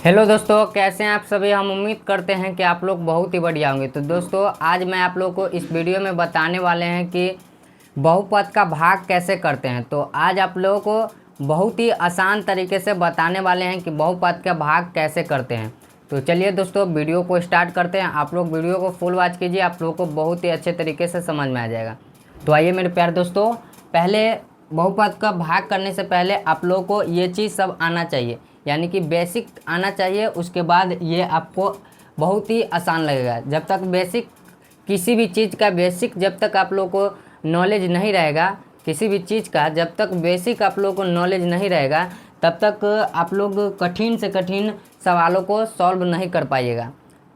Hello दोस्तों, कैसे हैं आप सभी। हम उम्मीद करते हैं कि आप लोग बहुत ही बढ़िया होंगे। तो दोस्तों, आज मैं आप लोग को इस वीडियो में बताने वाले हैं कि बहुपद का भाग कैसे करते हैं। तो आज आप लोगों को बहुत ही आसान तरीके से बताने वाले हैं कि बहुपद का भाग कैसे करते हैं। तो चलिए दोस्तों, वीडियो को स्टार्ट करते हैं। आप लोग वीडियो को फुल वॉच कीजिए, आप लोगों को बहुत ही अच्छे तरीके से समझ में आ जाएगा। तो आइए मेरे प्यारे दोस्तों, पहले बहुपद का भाग करने से पहले आप लोगों को ये चीज़ सब आना चाहिए, यानी कि बेसिक आना चाहिए। उसके बाद ये आपको बहुत ही आसान लगेगा। जब तक बेसिक किसी भी चीज़ का बेसिक जब तक आप लोगों को नॉलेज नहीं रहेगा, किसी भी चीज़ का जब तक बेसिक आप लोगों को नॉलेज नहीं रहेगा, तब तक आप लोग कठिन से कठिन सवालों को सॉल्व नहीं कर पाइएगा।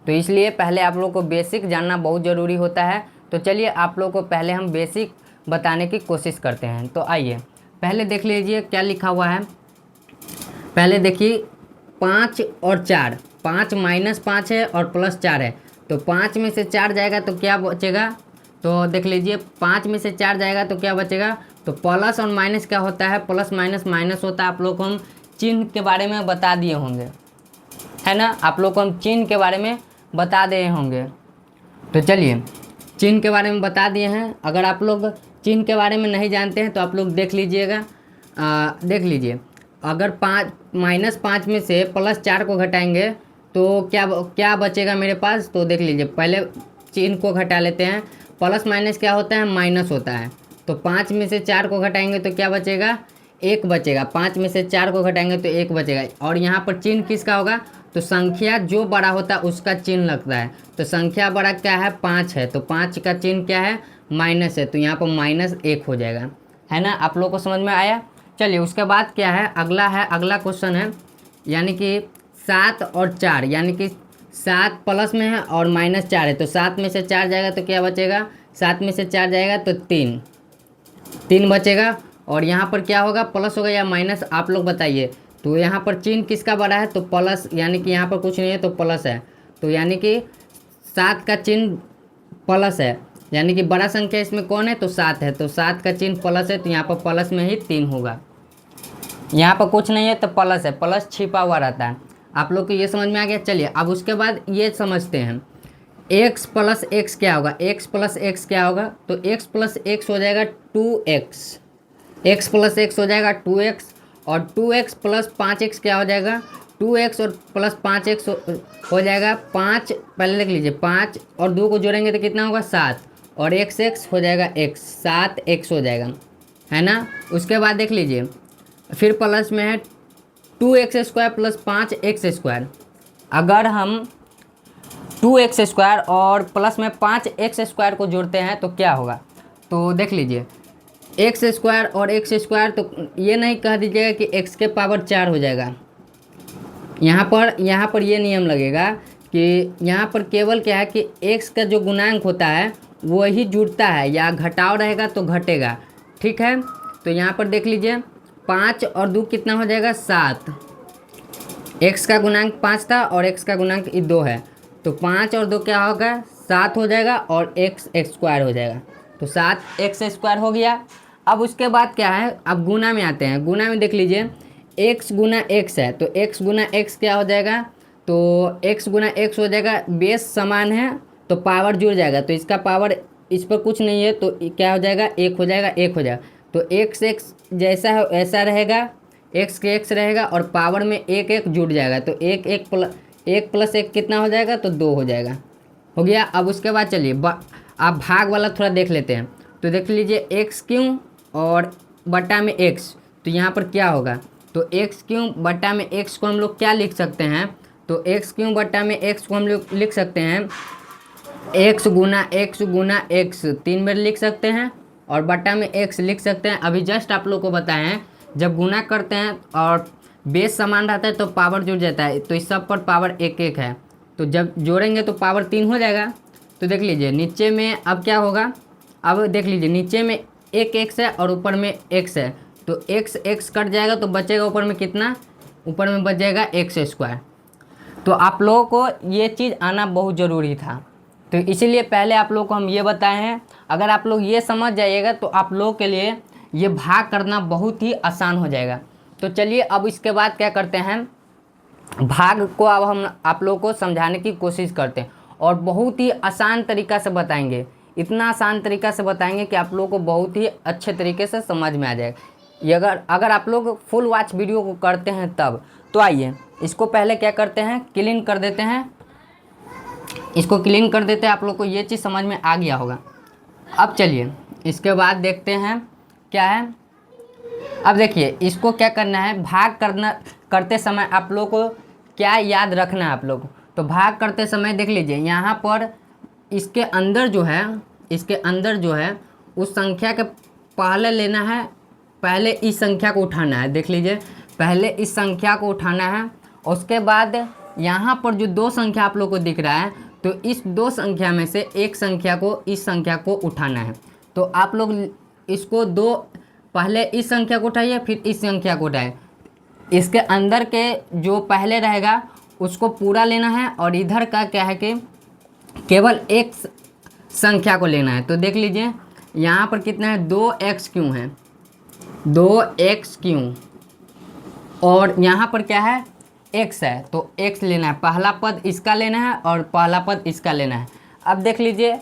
तो इसलिए पहले आप लोग को बेसिक जानना बहुत ज़रूरी होता है। तो चलिए आप लोग को पहले हम बेसिक बताने की कोशिश करते हैं। तो आइए पहले देख लीजिए क्या लिखा हुआ है। पहले देखिए 5 और 4, 5 माइनस 5 है और प्लस 4 है। तो 5 में से 4 जाएगा तो क्या बचेगा। तो देख लीजिए 5 में से 4 जाएगा तो क्या बचेगा। तो प्लस और माइनस क्या होता है, प्लस माइनस माइनस होता है। आप लोग को हम चिन्ह के बारे में बता दिए होंगे, है ना। आप लोग को हम चिन्ह के बारे में बता दिए होंगे। तो चलिए चिन्ह के बारे में बता दिए हैं। अगर आप लोग चिन्ह के बारे में नहीं जानते हैं तो आप लोग देख लीजिएगा। देख लीजिए, अगर 5 माइनस 5 में से प्लस 4 को घटाएंगे तो क्या क्या बचेगा मेरे पास। तो देख लीजिए, पहले चिन्ह को घटा लेते हैं। प्लस माइनस क्या होता है, माइनस होता है। तो 5 में से 4 को घटाएंगे तो क्या बचेगा, 1 बचेगा। 5 में से 4 को घटाएंगे तो 1 बचेगा। और यहाँ पर चिन्ह किसका होगा, तो संख्या जो बड़ा होता है उसका चिन्ह लगता है। तो संख्या बड़ा क्या है, 5 है। तो 5 का चिन्ह क्या है, माइनस है। तो यहाँ पर -1 हो जाएगा, है ना। आप लोग को समझ में आया। चलिए उसके बाद क्या है, अगला क्वेश्चन है, यानी कि 7 और 4, यानी कि 7 प्लस में है और -4 है। तो 7 में से 4 जाएगा तो क्या बचेगा, 7 में से 4 जाएगा तो 3 बचेगा। और यहाँ पर क्या होगा, प्लस होगा या माइनस, आप लोग बताइए। तो यहाँ पर चिन्ह किसका बड़ा है, तो प्लस, यानी कि यहाँ पर कुछ नहीं है तो प्लस है। तो यानी कि 7 का चिन्ह प्लस है, यानी कि बड़ा संख्या इसमें कौन है, तो 7 है। तो 7 का चिन्ह प्लस है, तो यहाँ पर प्लस में ही 3 होगा। यहाँ पर कुछ नहीं है तो प्लस है, प्लस छिपा हुआ रहता है। आप लोग को ये समझ में आ गया। चलिए अब उसके बाद ये समझते हैं, x प्लस एक्स क्या होगा। x प्लस एक्स क्या होगा, तो x प्लस एक्स हो जाएगा 2x। x प्लस एक्स हो जाएगा 2x। और 2x प्लस 5x क्या हो जाएगा, 2x और प्लस 5x हो जाएगा 5। पहले लिख लीजिए, 5 और 2 को जोड़ेंगे तो कितना होगा, 7। और x हो जाएगा x, 7x हो जाएगा, है ना। उसके बाद देख लीजिए, फिर प्लस में है 2x² प्लस 5x²। अगर हम 2x² और प्लस में 5x² को जोड़ते हैं तो क्या होगा। तो देख लीजिए, x² और x², तो ये नहीं कह दीजिएगा कि x के पावर 4 हो जाएगा। यहाँ पर ये नियम लगेगा कि यहाँ पर केवल क्या है कि x का जो गुणांक होता है वही जुड़ता है, या घटाव रहेगा तो घटेगा, ठीक है। तो यहाँ पर देख लीजिए, 5 और 2 कितना हो जाएगा, 7। x का गुणांक 5 था और x का गुणांक 2 है। तो 5 और 2 क्या होगा, 7 हो जाएगा और x² हो जाएगा। तो 7x² हो गया। अब उसके बाद क्या है, अब गुना में आते हैं। गुना में देख लीजिए, x गुना x है, तो x गुना x क्या हो जाएगा, तो x गुना x हो जाएगा। बेस समान है तो पावर जुड़ जाएगा, तो इसका पावर इस पर कुछ नहीं है तो क्या हो जाएगा, 1 हो जाएगा, 1 हो जाएगा। तो x जैसा है वैसा रहेगा, x के x रहेगा और पावर में 1 जुड़ जाएगा। तो 1 प्लस 1 कितना हो जाएगा, तो 2 हो जाएगा, हो गया। अब उसके बाद चलिए आप भाग वाला थोड़ा देख लेते हैं। तो देख लीजिए, x³ और बटा में x, तो यहाँ पर क्या होगा, तो x³ बटा में x को हम लोग क्या लिख सकते हैं, तो x³ बटा में x को हम लोग लिख सकते हैं x गुना x 3 बार लिख सकते हैं, और बटा में x लिख सकते हैं। अभी जस्ट आप लोग को बताएं हैं, जब गुना करते हैं और बेस समान रहता है तो पावर जुड़ जाता है। तो इस सब पर पावर 1 है, तो जब जोड़ेंगे तो पावर 3 हो जाएगा। तो देख लीजिए नीचे में अब क्या होगा, अब देख लीजिए नीचे में 1 है और ऊपर में x है। तो x कट जाएगा तो बचेगा ऊपर में कितना, ऊपर में बच जाएगा x²। तो आप लोगों को ये चीज़ आना बहुत ज़रूरी था, तो इसीलिए पहले आप लोगों को हम ये बताए हैं। अगर आप लोग ये समझ जाइएगा तो आप लोगों के लिए ये भाग करना बहुत ही आसान हो जाएगा। तो चलिए अब इसके बाद क्या करते हैं, भाग को अब हम आप लोगों को समझाने की कोशिश करते हैं और बहुत ही आसान तरीका से बताएंगे। इतना आसान तरीका से बताएंगे कि आप लोगों को बहुत ही अच्छे तरीके से समझ में आ जाएगा। ये अगर आप लोग फुल वॉच वीडियो को करते हैं तब। तो आइए इसको पहले क्या करते हैं, क्लीन कर देते हैं। इसको क्लीन कर देते हैं, आप लोग को ये चीज़ समझ में आ गया होगा। अब चलिए इसके बाद देखते हैं क्या है। अब देखिए इसको क्या करना है, भाग करते समय आप लोग को क्या याद रखना है आप लोग। तो भाग करते समय देख लीजिए यहाँ पर इसके अंदर जो है उस संख्या के पहले लेना है, पहले इस संख्या को उठाना है। देख लीजिए पहले इस संख्या को उठाना है, उसके बाद यहाँ पर जो दो संख्या आप लोग को दिख रहा है तो इस दो संख्या में से एक संख्या को इस संख्या को उठाना है। तो आप लोग इसको पहले इस संख्या को उठाइए फिर इस संख्या को उठाइए। इसके अंदर के जो पहले रहेगा उसको पूरा लेना है और इधर का क्या है कि केवल एक संख्या को लेना है। तो देख लीजिए यहाँ पर कितना है, 2x क्यों है, 2x क्यों, और यहाँ पर क्या है x है तो x लेना है। पहला पद इसका लेना है और पहला पद इसका लेना है। अब देख लीजिए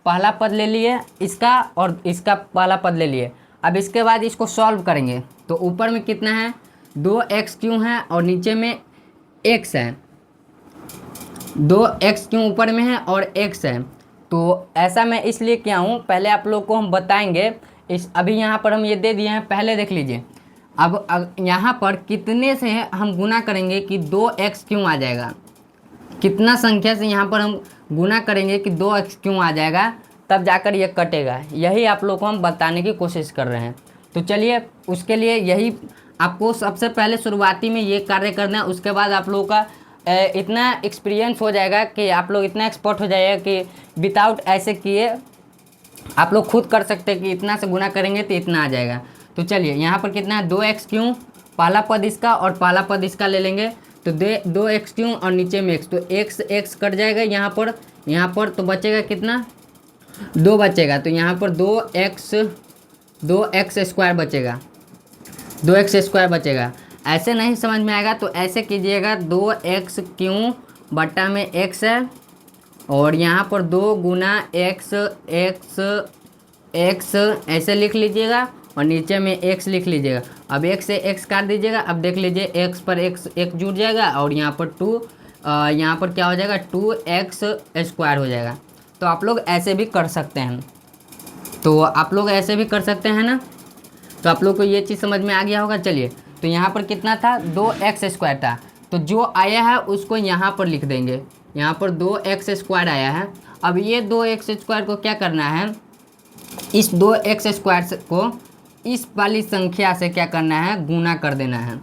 पहला पद ले लिए इसका और इसका पहला पद ले लिए। अब इसके बाद इसको सॉल्व करेंगे तो ऊपर में कितना है, 2x क्यों है और नीचे में x है। 2x क्यों ऊपर में है और x है। तो ऐसा मैं इसलिए किया हूँ, पहले आप लोग को हम बताएंगे। अभी यहाँ पर हम ये दे दिए हैं, पहले देख लीजिए। अब यहाँ पर कितने से हम गुना करेंगे कि 2x क्यों आ जाएगा, कितना संख्या से यहाँ पर हम गुना करेंगे कि 2x क्यों आ जाएगा, तब जाकर ये कटेगा। यही आप लोग को हम बताने की कोशिश कर रहे हैं। तो चलिए उसके लिए यही आपको सबसे पहले शुरुआती में ये कार्य करना है। उसके बाद आप लोगों का इतना एक्सपीरियंस हो जाएगा कि आप लोग इतना एक्सपर्ट हो जाएगा कि विदाउट ऐसे किए आप लोग खुद कर सकते हैं कि इतना से गुना करेंगे तो इतना आ जाएगा। तो चलिए यहाँ पर कितना है, 2x क्यों, पहला पद इसका और पहला पद इसका ले लेंगे। तो 2x क्यों और नीचे में x, तो x कट जाएगा यहाँ पर तो बचेगा कितना, 2 बचेगा। तो यहाँ पर 2x स्क्वायर बचेगा, 2x स्क्वायर बचेगा। ऐसे नहीं समझ में आएगा तो ऐसे कीजिएगा, 2x क्यों बट्टा में x है और यहाँ पर 2 गुना x ऐसे लिख लीजिएगा और नीचे में x लिख लीजिएगा। अब x से x काट दीजिएगा। अब देख लीजिए x पर x जुड़ जाएगा और यहाँ पर 2 यहाँ पर क्या हो जाएगा, 2x स्क्वायर हो जाएगा। तो आप लोग ऐसे भी कर सकते हैं, तो आप लोग ऐसे भी कर सकते हैं ना। तो आप लोग को ये चीज़ समझ में आ गया होगा। चलिए तो यहाँ पर कितना था, 2x स्क्वायर था, तो जो आया है उसको यहाँ पर लिख देंगे। यहाँ पर 2x स्क्वायर आया है। अब ये 2x स्क्वायर को क्या करना है, इस 2x स्क्वायर को इस वाली संख्या से क्या करना है, गुना कर देना है।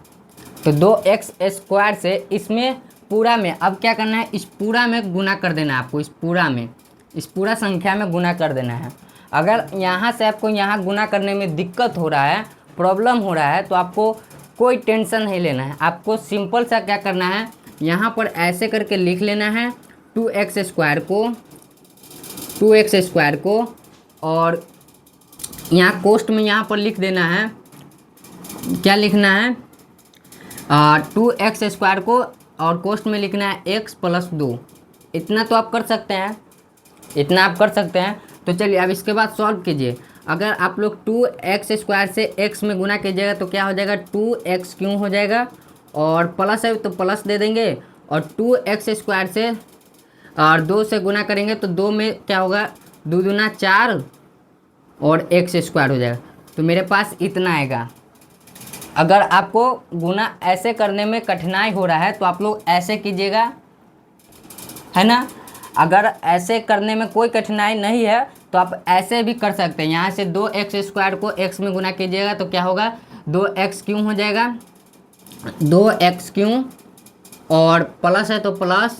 तो 2x स्क्वायर से इसमें पूरा में अब क्या करना है, इस पूरा में गुना कर देना है आपको। इस पूरा संख्या में गुना कर देना है। अगर यहाँ से आपको यहाँ गुना करने में दिक्कत हो रहा है, प्रॉब्लम हो रहा है, तो आपको कोई टेंशन नहीं लेना है। आपको सिंपल सा क्या करना है, यहाँ पर ऐसे करके लिख लेना है 2x स्क्वायर को और यहाँ कोष्ठ में यहाँ पर लिख देना है, क्या लिखना है, 2x स्क्वायर को और कोष्ठ में लिखना है x + 2। इतना तो आप कर सकते हैं, इतना आप कर सकते हैं। तो चलिए अब इसके बाद सॉल्व कीजिए। अगर आप लोग 2x स्क्वायर से x में गुना कीजिएगा तो क्या हो जाएगा, 2x क्यों हो जाएगा और प्लस है तो प्लस दे देंगे और 2x स्क्वायर से और 2 से गुना करेंगे तो 2 में क्या होगा, 2 दूना 4 और x स्क्वायर हो जाएगा। तो मेरे पास इतना आएगा। अगर आपको गुना ऐसे करने में कठिनाई हो रहा है तो आप लोग ऐसे कीजिएगा, है ना। अगर ऐसे करने में कोई कठिनाई नहीं है तो आप ऐसे भी कर सकते हैं। यहाँ से 2x स्क्वायर को x में गुना कीजिएगा तो क्या होगा, 2x क्यों हो जाएगा, 2x क्यों और प्लस है तो प्लस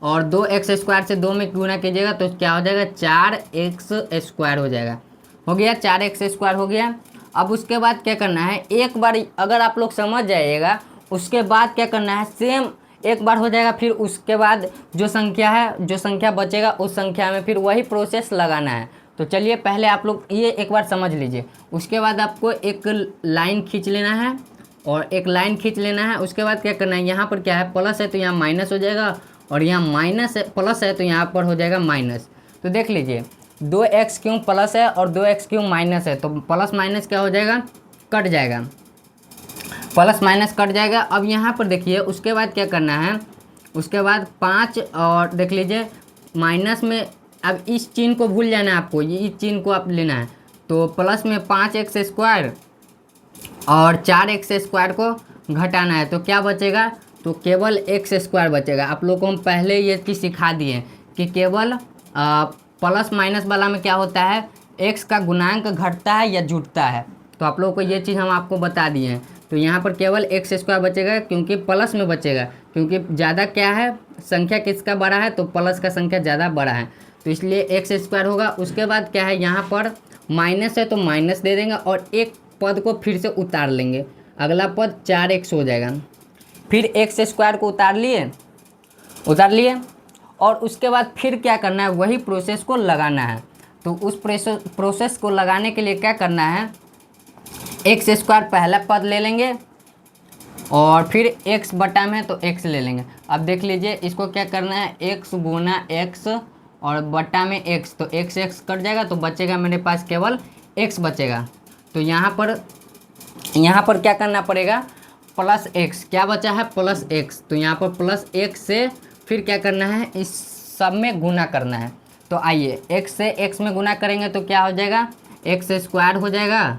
और 2x स्क्वायर से 2 में गुना कीजिएगा तो क्या हो जाएगा, 4x स्क्वायर हो जाएगा। हो गया, 4x स्क्वायर हो गया। अब उसके बाद क्या करना है, एक बार अगर आप लोग समझ जाइएगा उसके बाद क्या करना है, सेम एक बार हो जाएगा। फिर उसके बाद जो संख्या बचेगा उस संख्या में फिर वही प्रोसेस लगाना है। तो चलिए पहले आप लोग ये एक बार समझ लीजिए। उसके बाद आपको एक लाइन खींच लेना है और एक लाइन खींच लेना है। उसके बाद क्या करना है, यहाँ पर क्या है प्लस है तो यहाँ माइनस हो जाएगा, और यहाँ माइनस है प्लस है तो यहाँ पर हो जाएगा माइनस। तो देख लीजिए 2x³ प्लस है और 2x³ माइनस है, तो प्लस माइनस क्या हो जाएगा, कट जाएगा, प्लस माइनस कट जाएगा। अब यहाँ पर देखिए उसके बाद क्या करना है, उसके बाद 5 और देख लीजिए माइनस में, अब इस चिन्ह को भूल जाना है आपको, ये इस चिन्ह को आप लेना है। तो प्लस में 5x² और 4x² को घटाना है, तो क्या बचेगा, तो केवल x² बचेगा। आप लोग को हम पहले ये चीज़ सिखा दिए कि केवल प्लस माइनस वाला में क्या होता है, x का गुणांक घटता है या जुटता है। तो आप लोगों को ये चीज़ हम आपको बता दिए हैं। तो यहाँ पर केवल x² बचेगा, क्योंकि प्लस में बचेगा, क्योंकि ज़्यादा क्या है, संख्या किसका बड़ा है, तो प्लस का संख्या ज़्यादा बड़ा है, तो इसलिए x² होगा। उसके बाद क्या है, यहाँ पर माइनस है तो माइनस दे देंगे और एक पद को फिर से उतार लेंगे, अगला पद 4x हो जाएगा। फिर x² को उतार लिए और उसके बाद फिर क्या करना है, वही प्रोसेस को लगाना है। तो उस प्रोसेस को लगाने के लिए क्या करना है, x² पहला पद ले लेंगे और फिर x बटा में तो x ले लेंगे। अब देख लीजिए इसको क्या करना है, x गुना x और बटा में x, तो x कट जाएगा तो बचेगा मेरे पास केवल x बचेगा। तो यहाँ पर क्या करना पड़ेगा, प्लस x, क्या बचा है प्लस x, तो यहाँ पर प्लस x से फिर क्या करना है, इस सब में गुना करना है। तो आइए x से x में गुना करेंगे तो क्या हो जाएगा, x² हो जाएगा,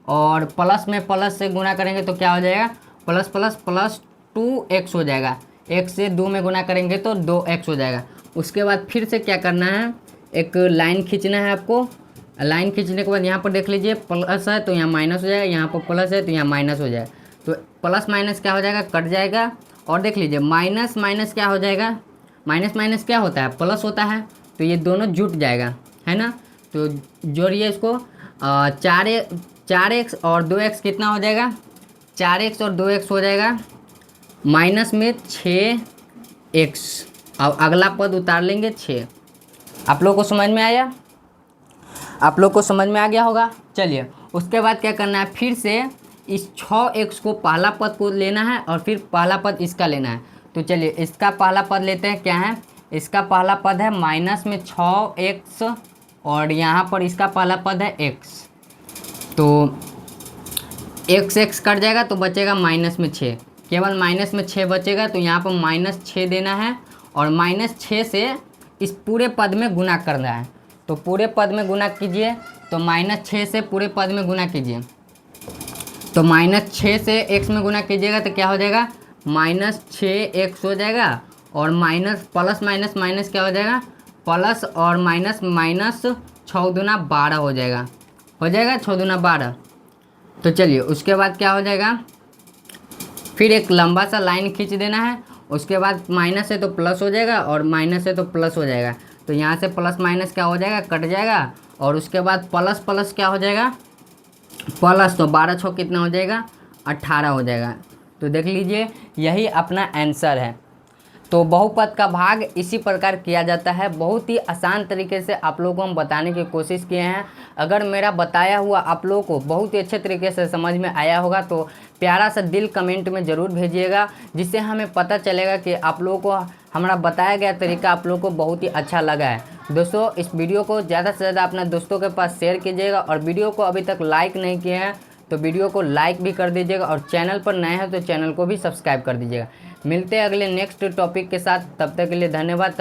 और प्लस में प्लस से गुना करेंगे तो क्या हो जाएगा, प्लस प्लस प्लस 2x हो जाएगा, x से 2 में गुना करेंगे तो 2x हो जाएगा। उसके बाद फिर से क्या करना है, एक लाइन खींचना है आपको। लाइन खींचने के बाद यहाँ पर देख लीजिए प्लस है तो यहाँ माइनस हो जाएगा, यहाँ पर प्लस है तो यहाँ माइनस हो जाएगा, तो प्लस माइनस क्या हो जाएगा, कट जाएगा। और देख लीजिए माइनस माइनस क्या हो जाएगा, माइनस माइनस क्या होता है, प्लस होता है, तो ये दोनों जुट जाएगा, है ना। तो जोड़िए इसको, 4x और 2x कितना हो जाएगा, 4x और 2x हो जाएगा, माइनस में 6x, अब अगला पद उतार लेंगे 6। आप लोग को समझ में आया, आप लोग को समझ में आ गया होगा। चलिए उसके बाद क्या करना है, फिर से इस 6x को पहला पद को लेना है और फिर पहला पद इसका लेना है। तो चलिए इसका पहला पद लेते हैं, क्या है, इसका पहला पद है माइनस में 6x और यहाँ पर इसका पहला पद है x, तो x कट जाएगा तो बचेगा माइनस में 6, केवल माइनस में 6 बचेगा। तो यहाँ पर -6 देना है और -6 से इस पूरे पद में गुना करना है। तो पूरे पद में गुना कीजिए, तो -6 से पूरे पद में गुना कीजिए, तो -6 से x में गुना कीजिएगा तो क्या हो जाएगा, -6x हो जाएगा, और माइनस प्लस माइनस माइनस क्या हो जाएगा, प्लस और माइनस माइनस 6 दूना 12 हो जाएगा, 6 दूना 12। तो चलिए उसके बाद क्या हो जाएगा, फिर एक लंबा सा लाइन खींच देना है। उसके बाद माइनस है तो प्लस हो जाएगा और माइनस है तो प्लस हो जाएगा, तो यहाँ से प्लस माइनस क्या हो जाएगा, कट जाएगा। और उसके बाद प्लस प्लस क्या हो जाएगा, प्लस, तो 12 6 कितना हो जाएगा, 18 हो जाएगा। तो देख लीजिए यही अपना आंसर है। तो बहुपद का भाग इसी प्रकार किया जाता है, बहुत ही आसान तरीके से आप लोगों को हम बताने की कोशिश किए हैं। अगर मेरा बताया हुआ आप लोगों को बहुत ही अच्छे तरीके से समझ में आया होगा तो प्यारा सा दिल कमेंट में ज़रूर भेजिएगा, जिससे हमें पता चलेगा कि आप लोगों को हमारा बताया गया तरीका आप लोगों को बहुत ही अच्छा लगा है। दोस्तों इस वीडियो को ज़्यादा से ज़्यादा अपने दोस्तों के पास शेयर कीजिएगा, और वीडियो को अभी तक लाइक नहीं किए हैं तो वीडियो को लाइक भी कर दीजिएगा, और चैनल पर नए हैं तो चैनल को भी सब्सक्राइब कर दीजिएगा। मिलते हैं अगले नेक्स्ट टॉपिक के साथ, तब तक के लिए धन्यवाद।